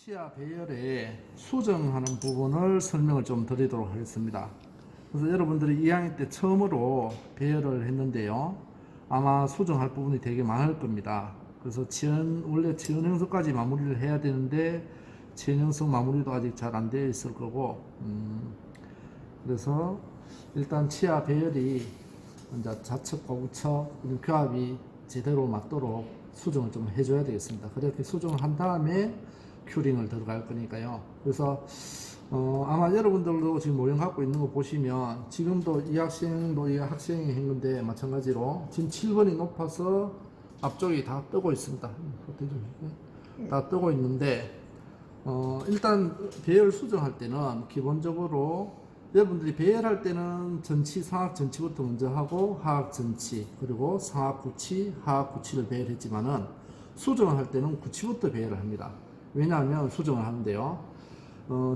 치아 배열에 수정하는 부분을 설명을 좀 드리도록 하겠습니다. 그래서 여러분들이 2학년 때 처음으로 배열을 했는데요. 아마 수정할 부분이 되게 많을 겁니다. 그래서 원래 치연 형성까지 마무리를 해야 되는데 치연 형성 마무리도 아직 잘 안 되어 있을 거고, 그래서 일단 치아 배열이 이제 좌측과 우측 그리고 교합이 제대로 맞도록 수정을 좀 해줘야 되겠습니다. 그렇게 수정을 한 다음에 큐링을 들어갈 거니까요. 그래서 아마 여러분들도 지금 모형 갖고 있는 거 보시면 지금도 이 학생도 이 학생이 했는데 마찬가지로 지금 7번이 높아서 앞쪽이 다 뜨고 있습니다. 다 뜨고 있는데 일단 배열 수정할 때는 기본적으로 여러분들이 배열할 때는 전치, 상학 전치부터 먼저 하고 하학 전치, 그리고 상학 구치, 하학 구치를 배열했지만은 수정을 할 때는 구치부터 배열을 합니다. 왜냐하면 수정을 하는데요.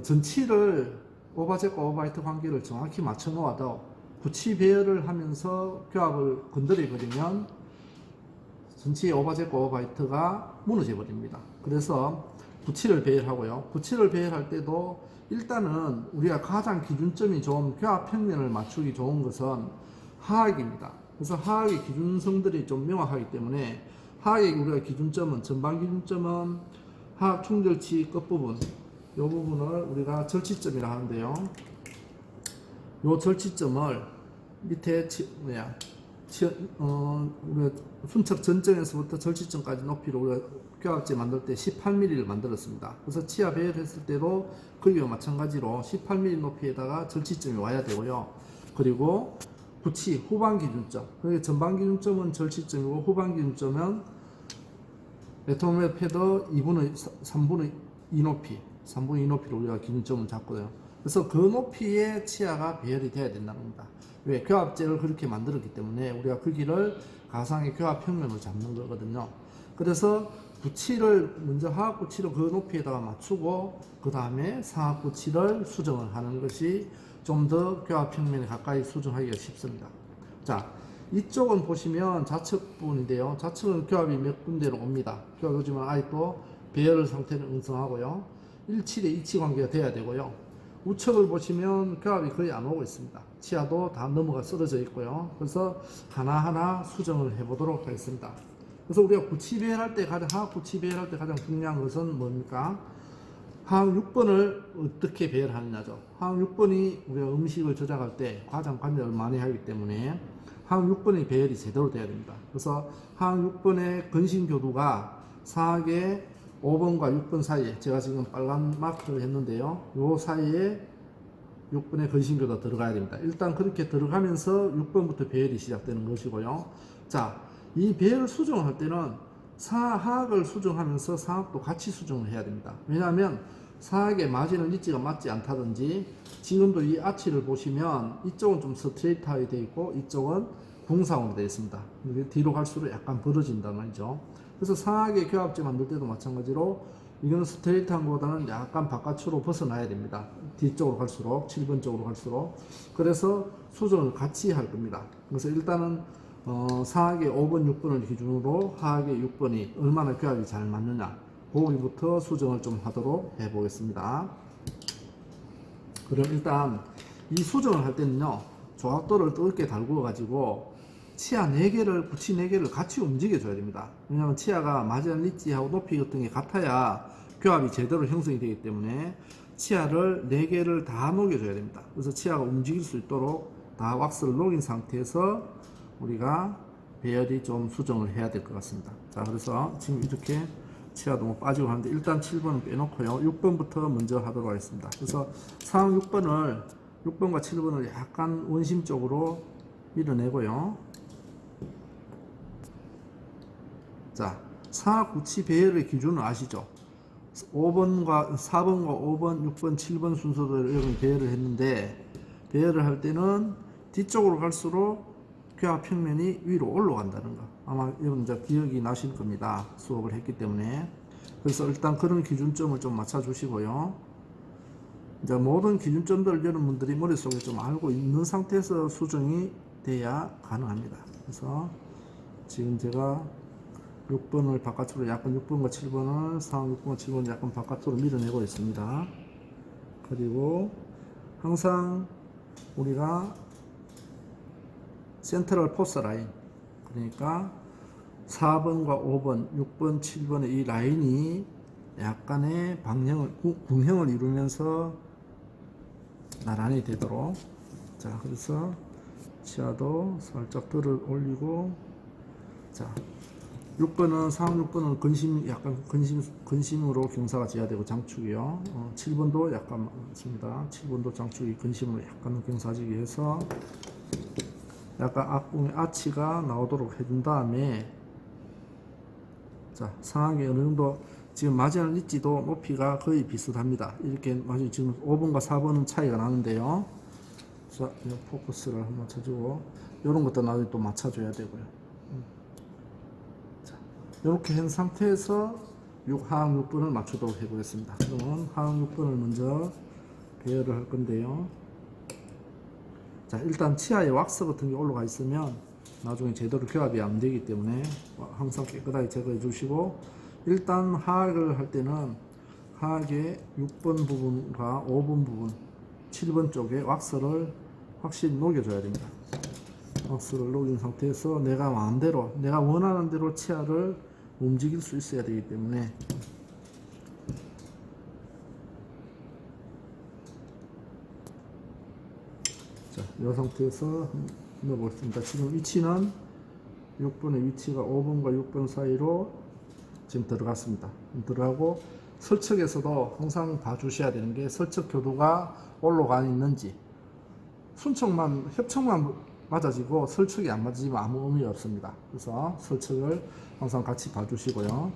전치를 오바제과 오바이트 관계를 정확히 맞춰 놓아도 구치 배열을 하면서 교합을 건드려 버리면 전치의 오바제과 오바이트가 무너져 버립니다. 그래서 구치를 배열하고요. 구치를 배열할 때도 일단은 우리가 가장 기준점이 좀 교합 평면을 맞추기 좋은 것은 하학입니다. 그래서 하학의 기준성들이 좀 명확하기 때문에 하학의 우리가 기준점은 전방 기준점은 하학 충절치 끝부분, 이 부분을 우리가 절치점이라 하는데요. 이 절치점을 밑에 우리가 순척 전정에서부터 절치점까지 높이로 우리가 교합제 만들 때 18mm를 만들었습니다. 그래서 치아 배열했을 때도 거기와 마찬가지로 18mm 높이에다가 절치점이 와야 되고요. 그리고 구치 후방 기준점, 그리고 전방 기준점은 절치점이고 후방 기준점은 레토메 패드 3분의 2 높이, 3분의 2 높이로 우리가 기준점을 잡고요. 그래서 그 높이의 치아가 배열이 돼야 된다는 겁니다. 왜? 교합제를 그렇게 만들었기 때문에 우리가 거기를 가상의 교합 평면으로 잡는 거거든요. 그래서 구치를 먼저 하학 구치를 그 높이에다가 맞추고 그 다음에 상학 구치를 수정을 하는 것이 좀 더 교합 평면에 가까이 수정하기가 쉽습니다. 자, 이쪽은 보시면 좌측 부분인데요. 좌측은 교합이 몇 군데로 옵니다. 교합 요즘은 아직도 배열 상태는 응성하고요. 1칠에 이치 관계가 돼야 되고요. 우측을 보시면 교합이 거의 안 오고 있습니다. 치아도 다 넘어가 쓰러져 있고요. 그래서 하나하나 수정을 해보도록 하겠습니다. 그래서 우리가 구치 배열할 때 하학 구치 배열할 때 가장 중요한 것은 뭡니까? 하학 6번을 어떻게 배열하느냐죠. 하학 6번이 우리가 음식을 조작할 때 과장 관여를 많이 하기 때문에 하학 6번의 배열이 제대로 돼야 됩니다. 그래서 하학 6번의 근신 교두가 상학의 5번과 6번 사이에, 제가 지금 빨간 마크를 했는데요. 요 사이에 6번의 근신교가 들어가야 됩니다. 일단 그렇게 들어가면서 6번부터 배열이 시작되는 것이고요. 자, 이 배열 수정을 할 때는 하학을 수정하면서 상학도 같이 수정을 해야 됩니다. 왜냐하면 상학의 마진을 리치가 맞지 않다든지, 지금도 이 아치를 보시면 이쪽은 좀 스트레이트하게 되어 있고 이쪽은 궁상으로 되어 있습니다. 뒤로 갈수록 약간 벌어진단 말이죠. 그래서 상하게 교합제 만들 때도 마찬가지로 이거는 스트레이트한 것보다는 약간 바깥으로 벗어나야 됩니다. 뒤쪽으로 갈수록, 7번 쪽으로 갈수록. 그래서 수정을 같이 할 겁니다. 그래서 일단은 상하게 5번, 6번을 기준으로 하하게 6번이 얼마나 교합이 잘 맞느냐, 거기부터 수정을 좀 하도록 해보겠습니다. 그럼 일단 이 수정을 할 때는요, 조각도를 넓게 달구어 가지고 치아 4개를, 구치 4개를 같이 움직여줘야 됩니다. 왜냐하면 치아가 마지막 리치하고 높이 같은 게 같아야 교합이 제대로 형성이 되기 때문에 치아를 4개를 다 녹여줘야 됩니다. 그래서 치아가 움직일 수 있도록 다 왁스를 녹인 상태에서 우리가 배열이 좀 수정을 해야 될 것 같습니다. 자, 그래서 지금 이렇게 치아도 뭐 빠지고 하는데 일단 7번은 빼놓고요. 6번부터 먼저 하도록 하겠습니다. 그래서 상황 6번과 7번을 약간 원심 쪽으로 밀어내고요. 자, 상학 구치 배열의 기준은 아시죠? 4번과 5번, 6번, 7번 순서대로 여러분이 배열을 했는데, 배열을 할 때는 뒤쪽으로 갈수록 교합 평면이 위로 올라간다는 거. 아마 여러분 이제 기억이 나실 겁니다. 수업을 했기 때문에. 그래서 일단 그런 기준점을 좀 맞춰주시고요. 이제 모든 기준점들을 여러분들이 머릿속에 좀 알고 있는 상태에서 수정이 돼야 가능합니다. 그래서 지금 제가 6번을 바깥으로 약간 6번과 7번을 상하 6번과 7번을 약간 바깥으로 밀어내고 있습니다. 그리고 항상 우리가 센트럴 포스 라인, 그러니까 4번과 5번, 6번, 7번의 이 라인이 약간의 방향을, 궁형을 이루면서 나란히 되도록. 자, 그래서 치아도 살짝 들어 올리고, 자, 6번은 상하 6번은 약간 근심으로 경사가 지어야 되고 장축이요. 7번도 약간 맞습니다. 7번도 장축이 근심으로 약간 경사지기 해서 약간 앞궁의 아치가 나오도록 해준 다음에, 자, 상하게 어느 정도 지금 마지막 리치도 높이가 거의 비슷합니다. 이렇게 마치 지금 5번과 4번은 차이가 나는데요. 자, 이 포커스를 한번 쳐주고, 이런 것도 나중에 또 맞춰줘야 되고요. 자, 이렇게 한 상태에서 하항 6번을 맞추도록 해보겠습니다. 그러면 하항 6번을 먼저 배열을 할 건데요. 자, 일단 치아에 왁스 같은 게 올라가 있으면 나중에 제대로 교합이 안 되기 때문에 항상 깨끗하게 제거해 주시고, 일단 하악을 할 때는 하악의 6번 부분과 5번 부분, 7번 쪽에 왁스를 확실히 녹여줘야 됩니다. 왁스를 녹인 상태에서 내가 마음대로, 내가 원하는 대로 치아를 움직일 수 있어야 되기 때문에, 자, 이 상태에서 넣어보겠습니다. 지금 위치는 6번의 위치가 5번과 6번 사이로 지금 들어갔습니다. 들어가고, 설척에서도 항상 봐주셔야 되는 게 설척 교도가 올라가 있는지, 순척만, 협척만 맞아지고 설척이 안 맞아지면 아무 의미 없습니다. 그래서 설척을 항상 같이 봐주시고요.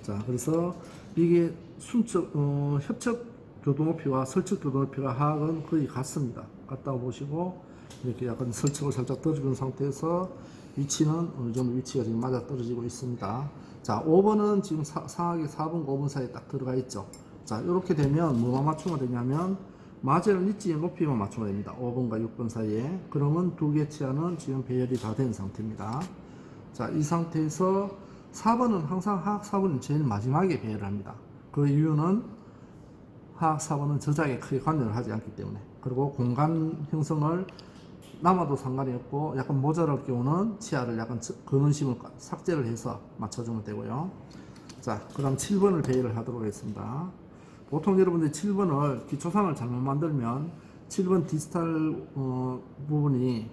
자, 그래서 이게 협척 교도 높이와 설척 교도 높이가 하악은 거의 같습니다. 같다고 보시고, 이렇게 약간 설척을 살짝 떨어진 상태에서 위치는 어느 정도 위치가 지금 맞아 떨어지고 있습니다. 자, 5번은 지금 상하게 4번과 5번 사이에 딱 들어가 있죠. 자, 이렇게 되면 뭐만 맞추면 되냐면 마젤 리치의 높이만 맞추면 됩니다. 5번과 6번 사이에. 그러면 두 개 치아는 지금 배열이 다 된 상태입니다. 자, 이 상태에서 4번은 항상 하악 4번은 제일 마지막에 배열을 합니다. 그 이유는 하악 4번은 저작에 크게 관여를 하지 않기 때문에, 그리고 공간 형성을 남아도 상관이 없고 약간 모자랄 경우는 치아를 약간 근원심을 삭제를 해서 맞춰주면 되고요. 자, 그 다음 7번을 배열을 하도록 하겠습니다. 보통 여러분들이 7번을 기초상을 잘못 만들면 7번 디스탈 부분이,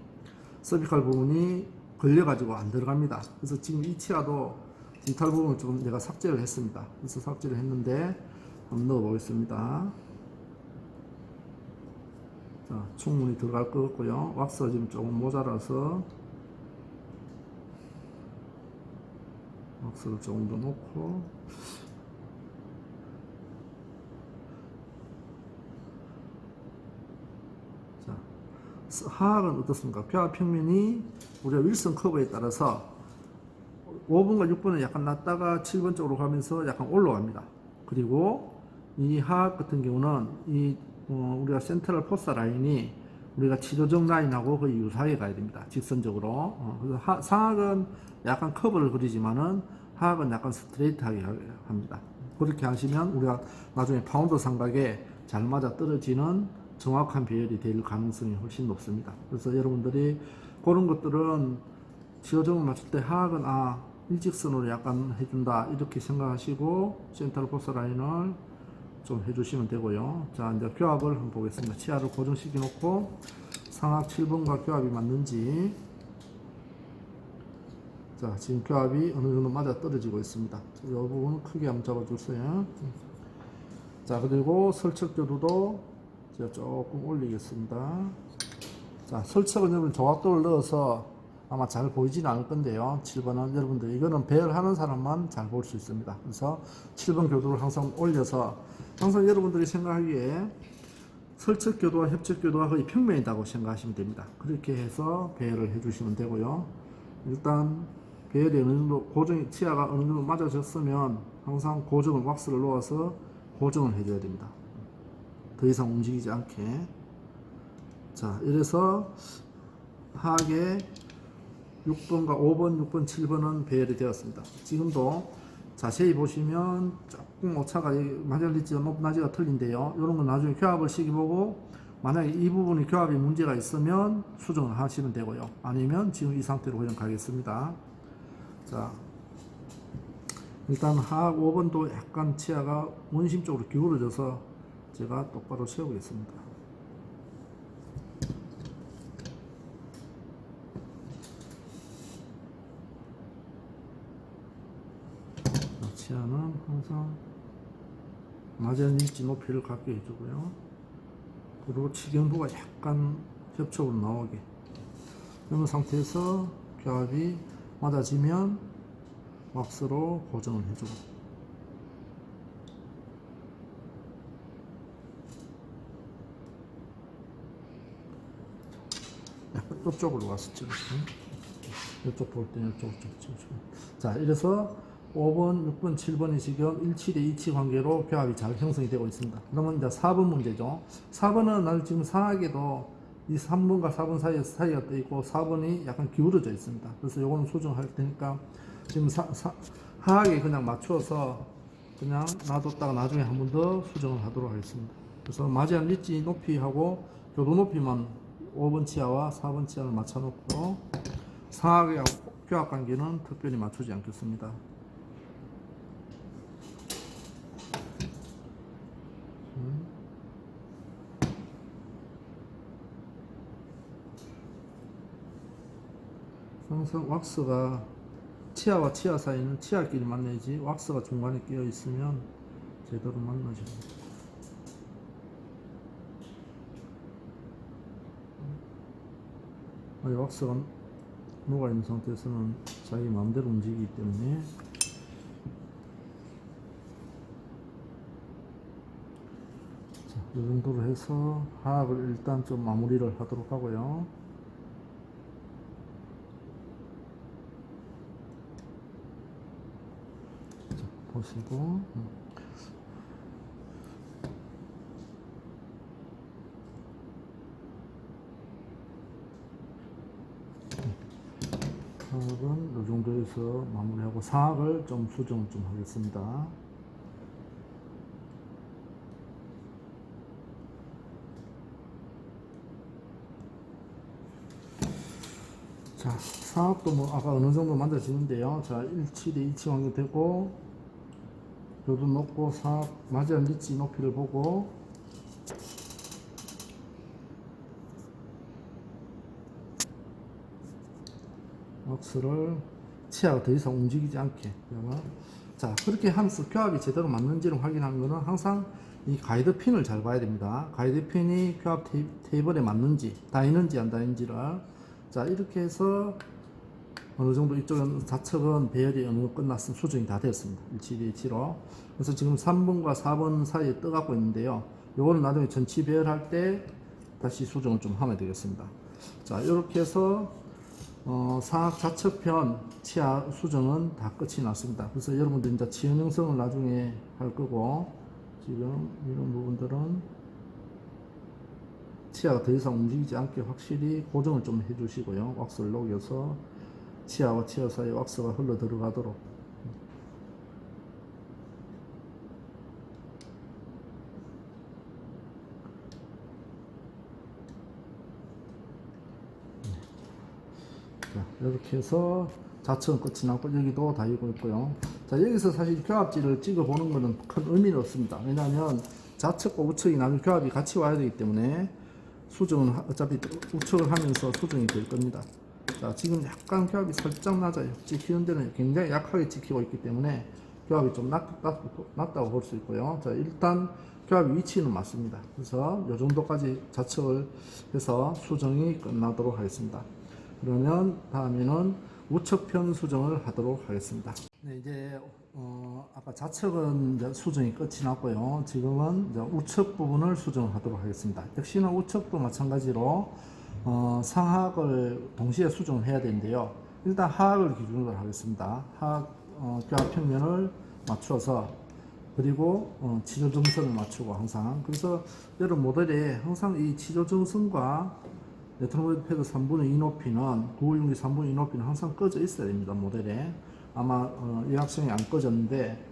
서비칼 부분이 걸려가지고 안 들어갑니다. 그래서 지금 이 치아도 디지털 부분을 좀 내가 삭제를 했습니다. 그래서 삭제를 했는데 한번 넣어 보겠습니다. 자, 충분히 들어갈 것 같고요. 왁스가 지금 조금 모자라서 왁스를 조금 더 놓고, 자, 하악은 어떻습니까? 교합 평면이 우리가 윌슨 커브에 따라서 5번과 6번은 약간 낮다가 7번 쪽으로 가면서 약간 올라갑니다. 그리고 이 하악 같은 경우는 우리가 센트럴 포스 라인이 우리가 치료적 라인하고 거의 유사하게 가야 됩니다. 직선적으로. 그래서 상악은 약간 커브를 그리지만은 하악은 약간 스트레이트하게 합니다. 그렇게 하시면 우리가 나중에 파운드 삼각에 잘 맞아 떨어지는 정확한 배열이 될 가능성이 훨씬 높습니다. 그래서 여러분들이 그런 것들은 치료적을 맞출 때 하악은 일직선으로 약간 해준다 이렇게 생각하시고 센트럴 포스 라인을 좀 해주시면 되고요. 자, 이제 교합을 한번 보겠습니다. 치아를 고정시켜 놓고 상악 7번과 교합이 맞는지. 자, 지금 교합이 어느 정도 맞아 떨어지고 있습니다. 이 부분은 크게 한번 잡아주세요. 자, 그리고 설척 교도도 제가 조금 올리겠습니다. 자, 설척은 여러분 조각도를 넣어서 아마 잘 보이지는 않을 건데요. 7번은 여러분들 이거는 배열하는 사람만 잘 볼 수 있습니다. 그래서 7번 교도를 항상 올려서, 항상 여러분들이 생각하기에 설척 교도와 협척 교도가 거의 평면이라고 생각하시면 됩니다. 그렇게 해서 배열을 해주시면 되고요. 일단 배열이 어느 정도 고정이, 치아가 어느 정도 맞아졌으면 항상 고정을 왁스를 놓아서 고정을 해줘야 됩니다. 더 이상 움직이지 않게. 자, 이래서 하악의 6번과 5번, 6번, 7번은 배열이 되었습니다. 지금도 자세히 보시면 조금 오차가 마찰리지가 높낮이가 틀린데요. 이런 건 나중에 교합을 시켜보고 만약에 이 부분이 교합이 문제가 있으면 수정을 하시면 되고요. 아니면 지금 이 상태로 그냥 가겠습니다. 자, 일단 하악 5번도 약간 치아가 원심 쪽으로 기울어져서 제가 똑바로 세우겠습니다. 치아는 항상 맞은 일지 높이를 갖게 해주고요. 그리고 치경부가 약간 협촉으로 나오게. 이런 상태에서 교합이 맞아지면 왁스로 고정을 해주고. 약간 이쪽으로 가서 찍으시면 이쪽 볼 때는 이쪽으로 찍으시면. 자, 이래서 5번, 6번, 7번이 지금 1치 대 2치 관계로 교합이 잘 형성이 되고 있습니다. 그러면 이제 4번 문제죠. 4번은 나는 지금 상하게도 이 3번과 4번 사이가 떠 있고 4번이 약간 기울어져 있습니다. 그래서 요거는 수정할 테니까 지금 하악에 그냥 맞춰서 그냥 놔뒀다가 나중에 한 번 더 수정을 하도록 하겠습니다. 그래서 맞이한 리치 높이하고 교도 높이만 5번 치아와 4번 치아를 맞춰놓고 상하게 교합 관계는 특별히 맞추지 않겠습니다. 항상 왁스가 치아와 치아 사이는 치아끼리 만나야지 왁스가 중간에 끼어 있으면 제대로 만나지 않습니다. 왁스가 녹아 있는 상태에서는 자기 마음대로 움직이기 때문에 자, 이 정도로 해서 하악을 일단 좀 마무리를 하도록 하고요. 자, 보시고 하악은 이 정도에서 마무리하고 상악을 좀 수정을 좀 하겠습니다. 자, 상악도 뭐 아까 어느 정도 만들어지는데요. 자, 1치 대 2치 관계 되고 교도 높고 상악 맞이한 리치 높이를 보고 왁스를 치아가 더 이상 움직이지 않게. 자, 그렇게 하면서 교합이 제대로 맞는지를 확인하는 것은 항상 이 가이드 핀을 잘 봐야 됩니다. 가이드 핀이 교합 테이블에 맞는지, 닿는지 안 닿는지를. 자, 이렇게 해서 어느 정도 이쪽은 좌측은 배열이 어느 정도 끝났으면 수정이 다 됐습니다. 1치, 2치로. 그래서 지금 3번과 4번 사이에 떠갖고 있는데요. 요거는 나중에 전치 배열할 때 다시 수정을 좀 하면 되겠습니다. 자, 이렇게 해서 상악 좌측편 치아 수정은 다 끝이 났습니다. 그래서 여러분들 이제 치연 형성을 나중에 할 거고, 지금 이런 부분들은 치아가 더 이상 움직이지 않게 확실히 고정을 좀 해주시고요. 왁스를 녹여서 치아와 치아 사이에 왁스가 흘러 들어가도록. 자, 이렇게 해서 좌측은 끝이 났고 여기도 다 이고 있고요. 자, 여기서 사실 교합지를 찍어 보는 것은 큰 의미는 없습니다. 왜냐하면 좌측과 우측이 나중에 교합이 같이 와야 되기 때문에 수정은 어차피 우측을 하면서 수정이 될 겁니다. 자, 지금 약간 교합이 살짝 낮아요. 찍히는 데는 굉장히 약하게 찍히고 있기 때문에 교합이 좀 낮다고 볼 수 있고요. 자, 일단 교합 위치는 맞습니다. 그래서 이 정도까지 좌측을 해서 수정이 끝나도록 하겠습니다. 그러면 다음에는 우측편 수정을 하도록 하겠습니다. 네, 이제 아까 좌측은 이제 수정이 끝이 났고요. 지금은 이제 우측 부분을 수정을 하도록 하겠습니다. 역시나 우측도 마찬가지로 상하악을 동시에 수정을 해야 되는데요. 일단 하악을 기준으로 하겠습니다. 하악 교합 평면을 맞춰서 그리고 치조정선을 맞추고 항상. 그래서 여러 모델에 항상 이 치조정선과 네트로모드 패드 3분의 2 높이는 916기 3분의 2 높이는 항상 꺼져 있어야 됩니다. 모델에 아마 이 학생이 안 꺼졌는데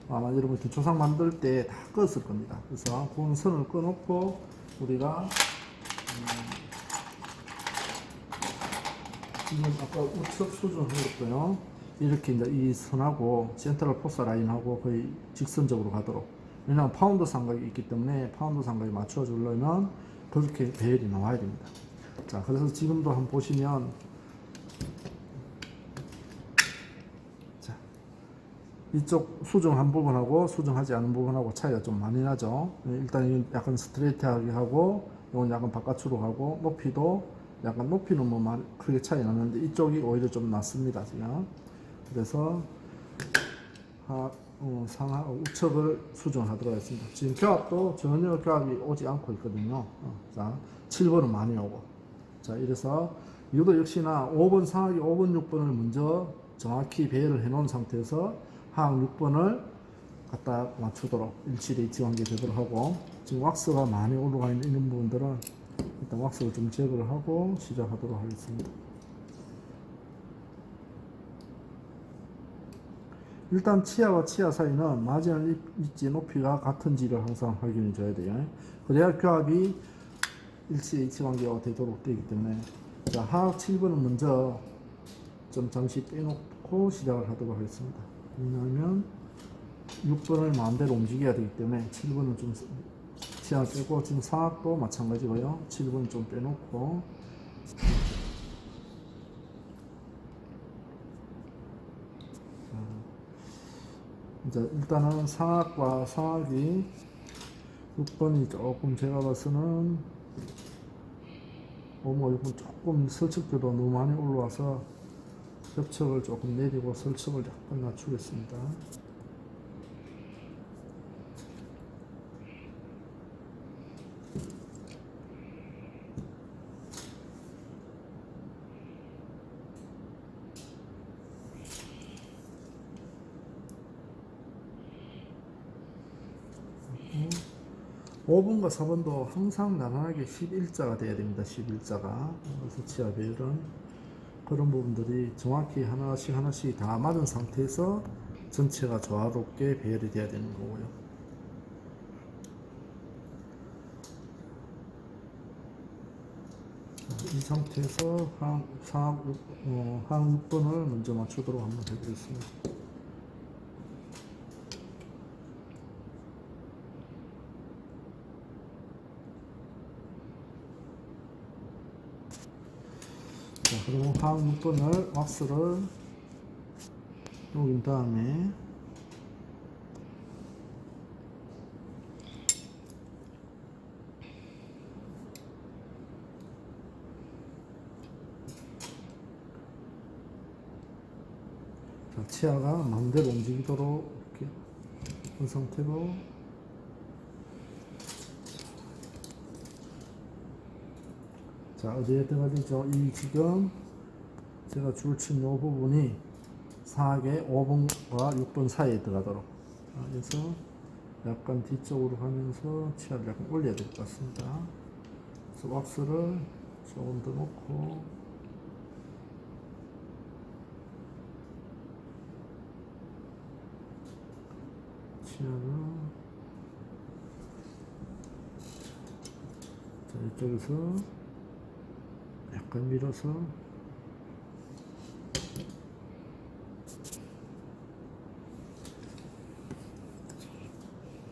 아마 여러분 기초상 만들 때 다 껐을 겁니다. 그래서 그 선을 꺼놓고 우리가 지금 아까 우측 수준을 했고요. 이렇게 이제 이 선하고 센트럴 포사 라인하고 거의 직선적으로 가도록. 왜냐하면 파운드 삼각이 있기 때문에 파운드 삼각에 맞춰 주려면 그렇게 배열이 나와야 됩니다. 자, 그래서 지금도 한번 보시면, 자, 이쪽 수정한 부분하고 수정하지 않은 부분하고 차이가 좀 많이 나죠. 일단 이건 약간 스트레이트하게 하고, 이건 약간 바깥으로 가고, 높이도 약간 높이는 뭐 크게 차이 나는데 이쪽이 오히려 좀 낮습니다 지금. 그래서 상하 우측을 수정하도록 하겠습니다. 지금 교합도 전혀 교합이 오지 않고 있거든요. 자, 7번은 많이 오고. 자, 이래서 이것도 역시나 5번 상하기 5번 6번을 먼저 정확히 배열을 해 놓은 상태에서 하항 6번을 갖다 맞추도록 일치대 일치 관계 되도록 하고, 지금 왁스가 많이 올라가 있는 이런 부분들은 일단 왁스를 좀 제거를 하고 시작하도록 하겠습니다. 일단 치아와 치아 사이는 마진을 입지 높이가 같은지를 항상 확인해 줘야 돼요. 그래야 교합이 일치 관계가 되도록 되기 때문에. 자, 하악 7번은 먼저 좀 잠시 빼놓고 시작을 하도록 하겠습니다. 왜냐하면 6번을 마음대로 움직여야 되기 때문에 7번은 좀 치아를 빼고, 지금 상악도 마찬가지고요. 7번은 좀 빼놓고. 이제 일단은 상악과 상악이 6번이 조금 제가 봐서는 6번 조금 설측도도 너무 많이 올라와서 협척을 조금 내리고 설측을 약간 낮추겠습니다. 음. 5번과 4번도 항상 나란하게 11자가 돼야 됩니다. 11자가. 그래서 치아 배열은 그런 부분들이 정확히 하나씩 다 맞은 상태에서 전체가 조화롭게 배열이 돼야 되는 거고요. 이 상태에서 하항 6번을 먼저 맞추도록 한번 해보겠습니다. 자, 그리고 하항 6번을 왁스를 녹인 다음에 자, 치아가 마음대로 움직이도록 이렇게 그 상태로. 자, 어디에 들어가죠? 이 지금 제가 줄 친 이 부분이 상하게 5번과 6번 사이에 들어가도록. 자, 그래서 약간 뒤쪽으로 가면서 치아를 약간 올려야 될 것 같습니다. 그래서 왁스를 조금 더 넣고, 치아를, 자, 이쪽에서 약간 밀어서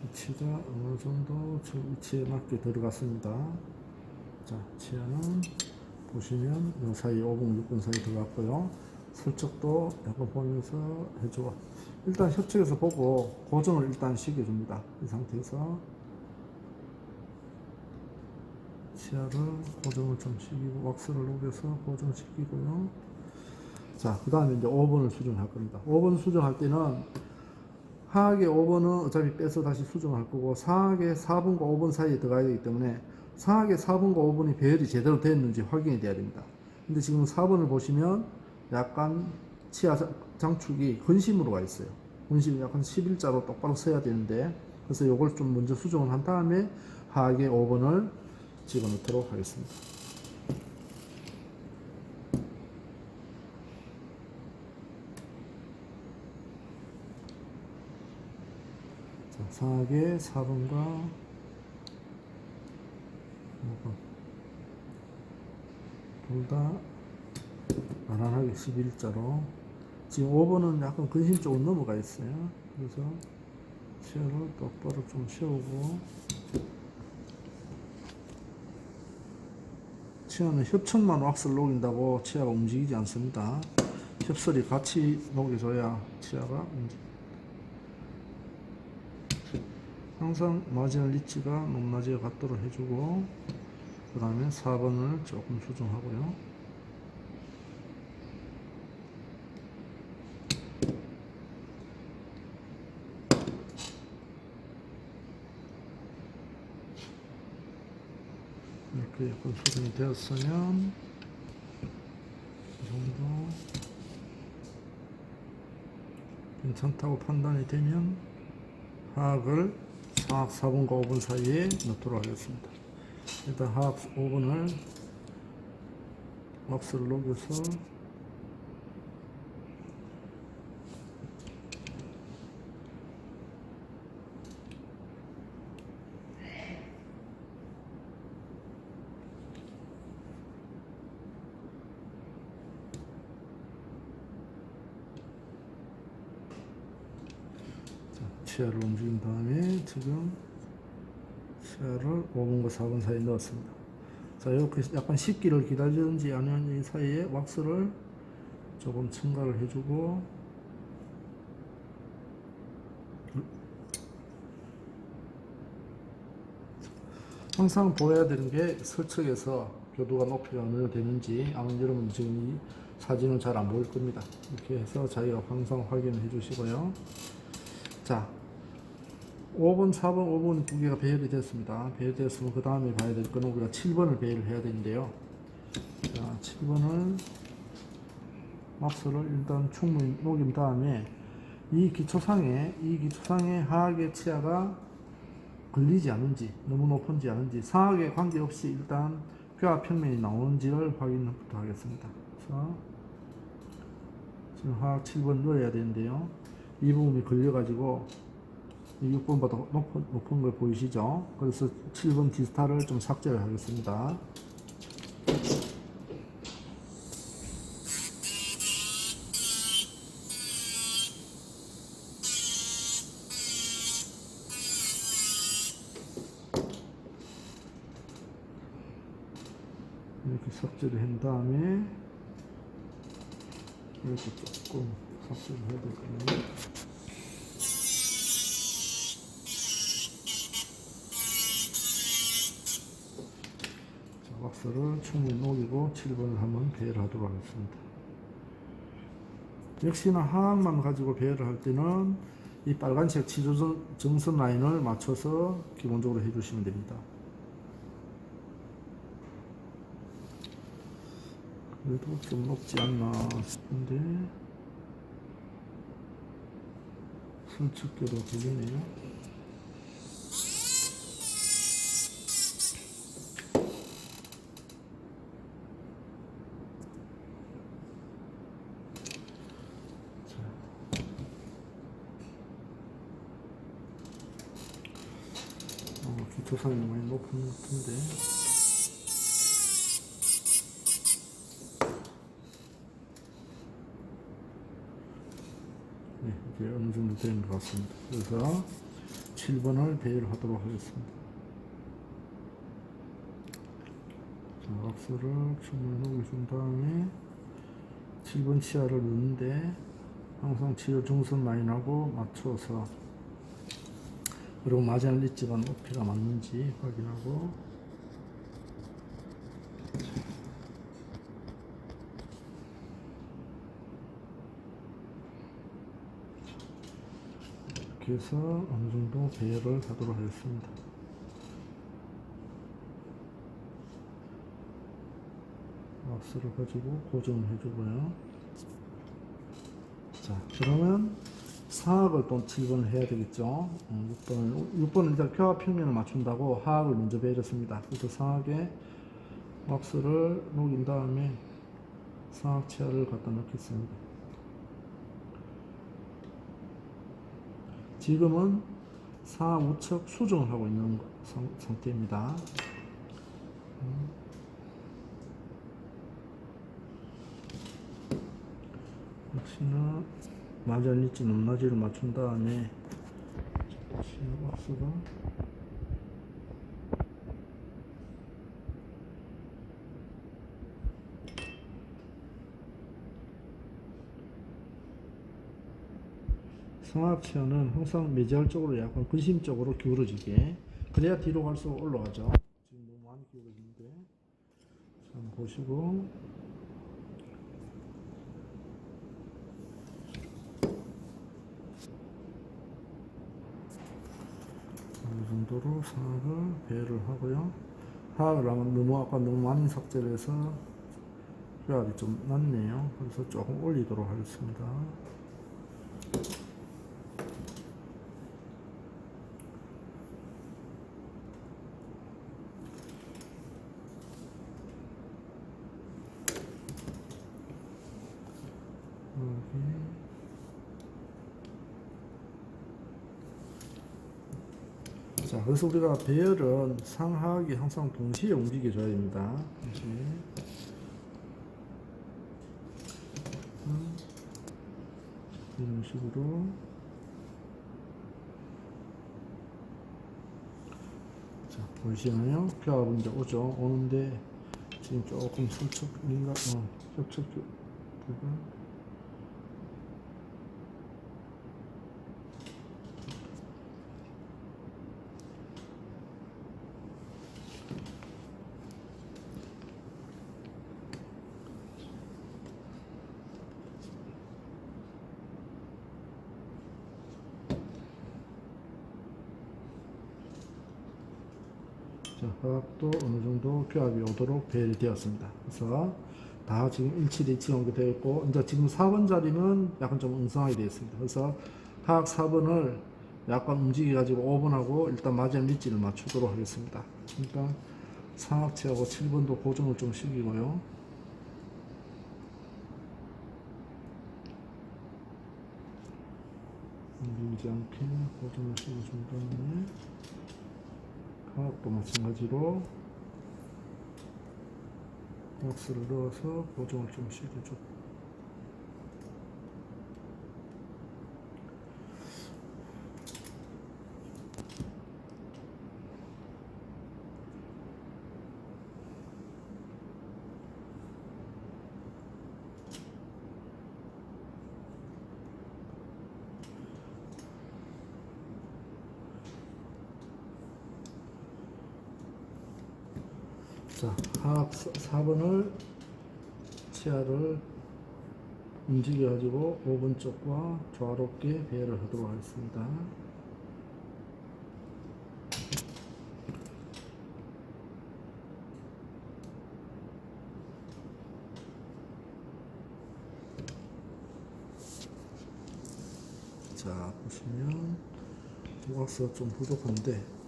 위치가 어느 정도 저 위치에 맞게 들어갔습니다. 자, 치아는 보시면 이 사이 5번, 6번 사이 들어갔고요. 설적도 약간 보면서 해주고, 일단 협측에서 보고 고정을 일단 시켜줍니다. 이 상태에서 치아를 고정을 좀 시키고 왁스를 녹여서 고정시키고요. 자, 그 다음에 이제 5번을 수정할 겁니다. 5번 수정할 때는 하악의 5번은 어차피 빼서 다시 수정할 거고, 상악의 4번과 5번 사이에 들어가야 되기 때문에 상악의 4번과 5번이 배열이 제대로 되었는지 확인이 돼야 됩니다. 근데 지금 4번을 보시면 약간 치아 장축이 근심으로 가 있어요. 근심이 약간 11자로 똑바로 서야 되는데, 그래서 이걸 좀 먼저 수정을 한 다음에 하악의 5번을 집어넣도록 하겠습니다. 상하게 4번과 5번 둘 다 나란하게 11자로, 지금 5번은 약간 근심 쪽으로 넘어가 있어요. 그래서 치아를 똑바로 좀 세우고, 치아는 협청만 왁스를 녹인다고 치아가 움직이지 않습니다. 협설이 같이 녹여줘야 치아가 움직입니다. 항상 마지막 리치가 높낮이가 같도록 해주고, 그 다음에 4번을 조금 수정하고요. 이렇게 약간 수정이 되었으면 이 정도 괜찮다고 판단이 되면 하악을 상악 4번과 5번 사이에 넣도록 하겠습니다. 일단 하악 5번을 왁스를 녹여서 치아를 움직인 다음에 지금 치아를 5번과 4번 사이에 넣었습니다. 자, 이렇게 약간 식기를 기다리는지 아니면 이 사이에 왁스를 조금 첨가를 해주고, 항상 보여야 되는 게 설측에서 교도가 높이가 어느 정도 되는지. 아마 여러분 지금 이 사진은 잘 안 보일 겁니다. 이렇게 해서 자기가 항상 확인을 해 주시고요. 자, 5번, 4번, 5번 두 개가 배열이 됐습니다. 배열됐으면 그 다음에 봐야 될 거는 우리가 7번을 배열을 해야 되는데요. 자, 7번을 왁스를 일단 충분히 녹인 다음에 이 기초상에 하악의 치아가 걸리지 않은지, 너무 높은지 않은지, 상하게 관계없이 일단 뼈와 평면이 나오는지를 확인부터 하겠습니다. 그래서 지금 하악 7번 넣어야 되는데요. 이 부분이 걸려가지고 6번보다 높은 걸 보이시죠? 그래서 7번 디스타를 좀 삭제를 하겠습니다. 이렇게 삭제를 한 다음에 이렇게 조금 삭제를 해야 될 거예요. 자, 왁스를 충분히 녹이고 7번을 한번 배열을 하도록 하겠습니다. 역시나 하악만 가지고 배열을 할 때는 이 빨간색 치주 정선 라인을 맞춰서 기본적으로 해주시면 됩니다. 그래도 좀 높지 않나 싶은데 슬쩍게도 걸리네요. 기초상이 많이 높은 것 같은데, 네, 이제 어느 정도 된 것 같습니다. 그래서 7번을 배열하도록 하겠습니다. 자, 왁스를 충분히 녹여준 다음에 7번 치아를 넣는데 항상 치료 중선 라인하고 맞춰서, 그리고 마지막 리치가 높이가 맞는지 확인하고, 이렇게 해서 어느 정도 배열을 하도록 하겠습니다. 왁스를 가지고 고정을 해주고요. 자, 그러면 하악을 또 7번을 해야 되겠죠. 6번은 일단 뼈와 평면을 맞춘다고 하악을 먼저 배열했습니다. 그래서 상악에 왁스를 녹인 다음에 상악 치아를 갖다 넣겠습니다. 지금은 상하우측 수정을 하고 있는 상태입니다. 역시나 마전 리치 높낮이를 맞춘 다음에 박스가 상하치어는 항상 매지할 쪽으로 약간 근심적으로 기울어지게, 그래야 뒤로 갈수록 올라가죠. 지금 너무 많이 기울어지는데, 자, 한번 보시고 이 정도로 상하를 배열을 하고요. 하악을 하면 아까 너무 많이 삭제를 해서 뼈압이 좀 낮네요. 그래서 조금 올리도록 하겠습니다. 자, 그래서 우리가 배열은 상하악이 항상 동시에 움직여줘야 됩니다. 동시에. 이런 식으로. 자, 보이시나요? 뼈압은 이제 오는데, 지금 조금 협착 부분. 자, 하악도 어느 정도 교합이 오도록 배열이 되었습니다. 그래서 다 지금 일치일치 연결되어 있고, 이제 지금 4번 자리는 약간 좀 엉성하게 되어 있습니다. 그래서 하악 4번을 약간 움직여 가지고 5번하고 일단 마지막 밑지를 맞추도록 하겠습니다. 그러니까 상악치하고 7번도 고정을 좀 시키고요. 밀리지 않게 고정을 시켜준 다음에 하악도 마찬가지로 박스를 넣어서 고정을 좀 시켜줘. 자, 하악 4번을 치아를 움직여 가지고 5번 쪽과 조화롭게 배열을 하도록 하겠습니다. 자, 보시면 조각수가 좀 부족한데,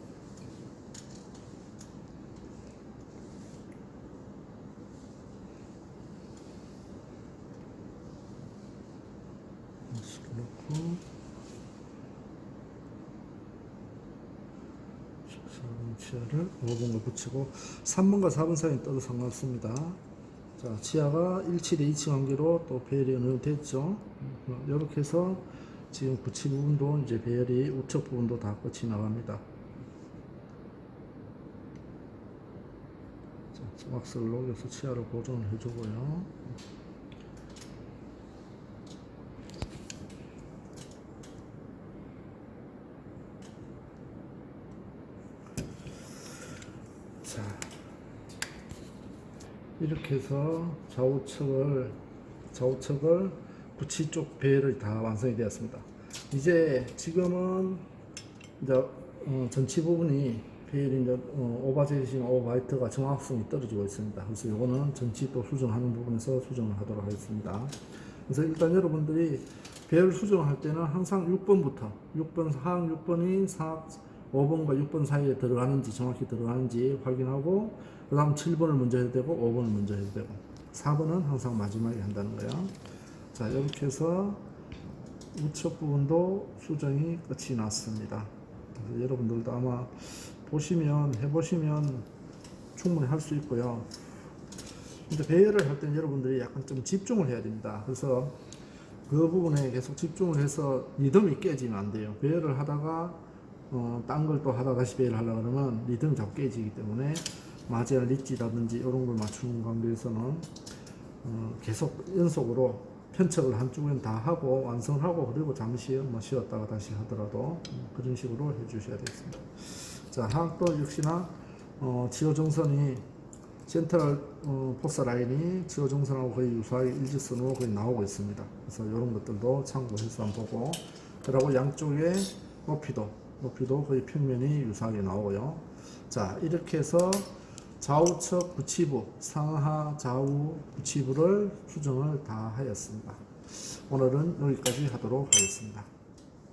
넣고 14번 치아를 5번과 붙이고 3번과 4번 사이에 떠도 상관없습니다. 자, 치아가 1칠에 2치 관계로 또 배열이 어느 정도 됐죠. 이렇게 해서 지금 붙이 부분도 이제 배열이 우측 부분도 다 끝이 나갑니다. 자, 조각스를 녹여서 치아를 고정을 해주고요. 자, 이렇게 해서 좌우측을 붙이 쪽 배열이 다 완성이 되었습니다. 이제 지금은 이제 전치 부분이 배열이 이제 오버제이나 오버화이트가 정확성이 떨어지고 있습니다. 그래서 이거는 전치 또 수정하는 부분에서 수정을 하도록 하겠습니다. 그래서 일단 여러분들이 배열 수정할 때는 항상 6번부터 6번 하악 6번이 5번과 6번 사이에 들어가는지 정확히 들어가는지 확인하고, 그 다음 7번을 먼저 해도 되고 5번을 먼저 해도 되고 4번은 항상 마지막에 한다는 거예요. 자, 이렇게 해서 우측 부분도 수정이 끝이 났습니다. 그래서 여러분들도 아마 보시면 해보시면 충분히 할 수 있고요. 근데 배열을 할 때는 여러분들이 약간 좀 집중을 해야 됩니다. 그래서 그 부분에 계속 집중을 해서 리듬이 깨지면 안 돼요. 배열을 하다가 딴 걸 또 하다가 다시 배열을 하려고 그러면 리듬이 자꾸 깨지기 때문에 마젤 리치라든지 이런 걸 맞추는 관계에서는 계속 연속으로 편측을 한쪽은 다 하고 완성을 하고 그리고 잠시 뭐 쉬었다가 다시 하더라도 그런 식으로 해주셔야 되겠습니다. 자, 하악도 역시나 지오 정선이 센트럴 포스 라인이 지오 정선하고 거의 유사하게 일직선으로 거의 나오고 있습니다. 그래서 이런 것들도 참고해서 한번 보고, 그리고 양쪽의 높이도 거의 평면이 유사하게 나오고요. 자, 이렇게 해서 좌우측 부치부, 상하 좌우 부치부를 수정을 다 하였습니다. 오늘은 여기까지 하도록 하겠습니다.